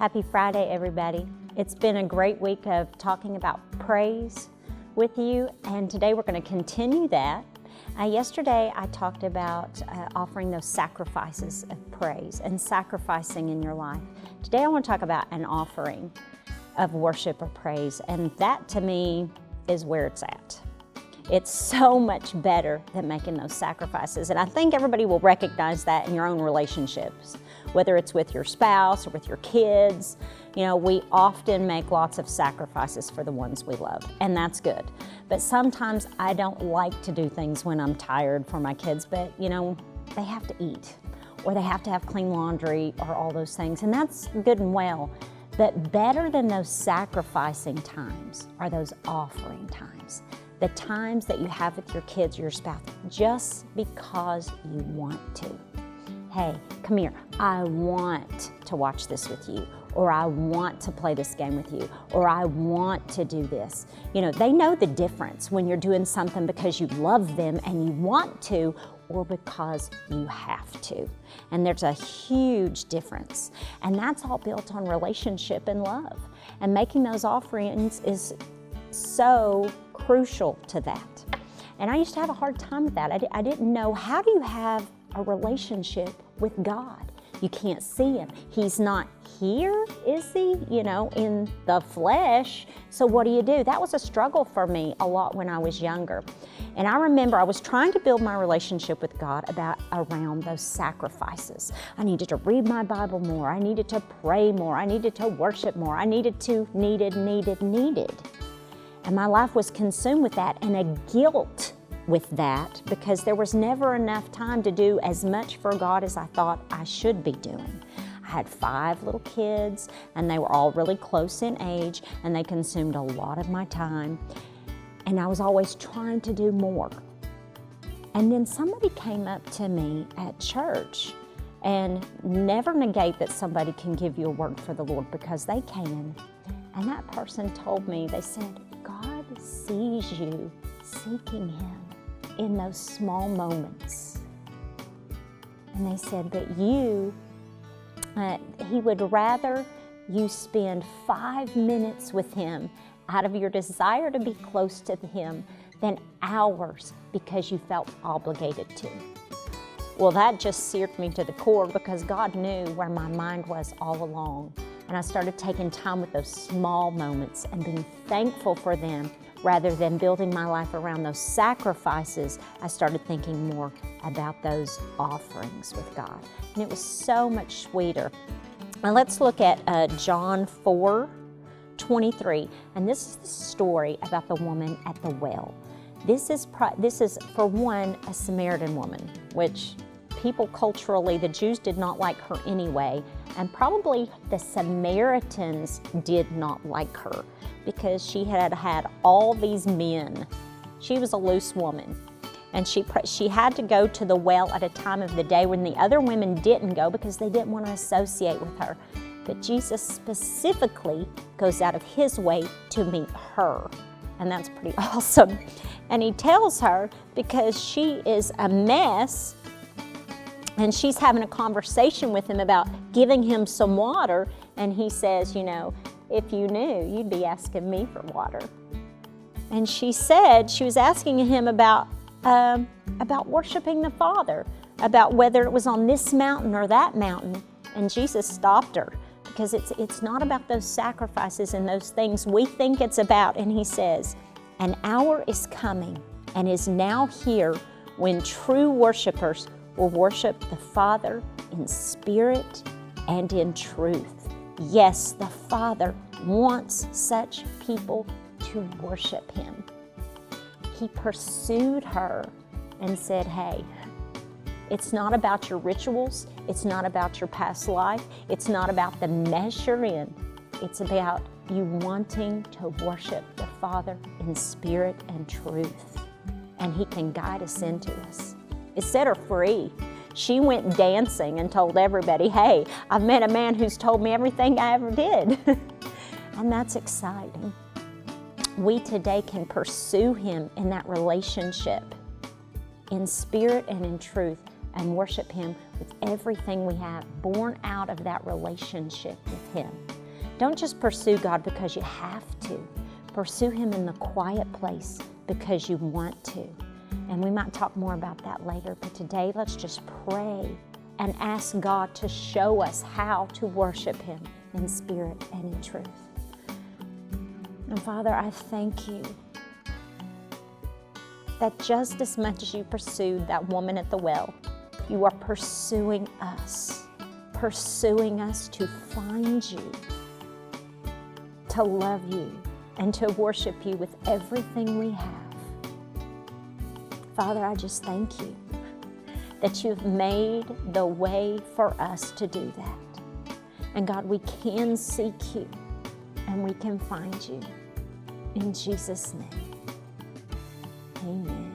Happy Friday, everybody. It's been a great week of talking about praise with you, and today we're going to continue that. Yesterday I talked about offering those sacrifices of praise and sacrificing in your life. Today I want to talk about an offering of worship or praise, and that to me is where it's at. It's so much better than making those sacrifices, and I think everybody will recognize that in your own relationships, whether it's with your spouse or with your kids. You know, we often make lots of sacrifices for the ones we love, and that's good. But sometimes I don't like to do things when I'm tired for my kids, but you know, they have to eat, or they have to have clean laundry, or all those things, and that's good and well. But better than those sacrificing times are those offering times. The times that you have with your kids or your spouse, just because you want to. Hey, come here, I want to watch this with you, or I want to play this game with you, or I want to do this. You know, they know the difference when you're doing something because you love them and you want to, or because you have to. And there's a huge difference. And that's all built on relationship and love. And making those offerings is so crucial to that. And I used to have a hard time with that. I didn't know, how do you have a relationship with God? You can't see Him. He's not here, is He? You know, in the flesh. So what do? That was a struggle for me a lot when I was younger. And I remember I was trying to build my relationship with God around those sacrifices. I needed to read my Bible more. I needed to pray more. I needed to worship more. I needed. And my life was consumed with that, and a guilt with that, because there was never enough time to do as much for God as I thought I should be doing. I had 5 little kids, and they were all really close in age, and they consumed a lot of my time, and I was always trying to do more. And then somebody came up to me at church, and never negate that somebody can give you a word for the Lord, because they can. And that person told me, they said, God sees you seeking Him in those small moments. And they said that He would rather you spend 5 minutes with Him out of your desire to be close to Him than hours because you felt obligated to. Well, that just seared me to the core, because God knew where my mind was all along. And I started taking time with those small moments and being thankful for them rather than building my life around those sacrifices. I started thinking more about those offerings with God. And it was so much sweeter. Now let's look at John 4:23. And this is the story about the woman at the well. This is for one, a Samaritan woman, which people culturally, the Jews did not like her anyway, and probably the Samaritans did not like her because she had had all these men. She was a loose woman, and she had to go to the well at a time of the day when the other women didn't go because they didn't want to associate with her. But Jesus specifically goes out of His way to meet her, and that's pretty awesome. And He tells her, because she is a mess, and she's having a conversation with Him about giving him some water, and He says, you know, if you knew, you'd be asking me for water. And she said, she was asking Him about worshiping the Father, about whether it was on this mountain or that mountain. And Jesus stopped her, because it's not about those sacrifices and those things we think it's about. And He says, an hour is coming and is now here when true worshipers will worship the Father in spirit and in truth. Yes, the Father wants such people to worship Him. He pursued her and said, hey, it's not about your rituals. It's not about your past life. It's not about the measure in. It's about you wanting to worship the Father in spirit and truth. And He can guide us into us. It set her free. She went dancing and told everybody, hey, I've met a man who's told me everything I ever did. And that's exciting. We today can pursue Him in that relationship, in spirit and in truth, and worship Him with everything we have, born out of that relationship with Him. Don't just pursue God because you have to. Pursue Him in the quiet place because you want to. And we might talk more about that later, but today let's just pray and ask God to show us how to worship Him in spirit and in truth. And Father, I thank You that just as much as You pursued that woman at the well, You are pursuing us to find You, to love You, and to worship You with everything we have. Father, I just thank You that You've made the way for us to do that. And God, we can seek You and we can find You. In Jesus' name, amen.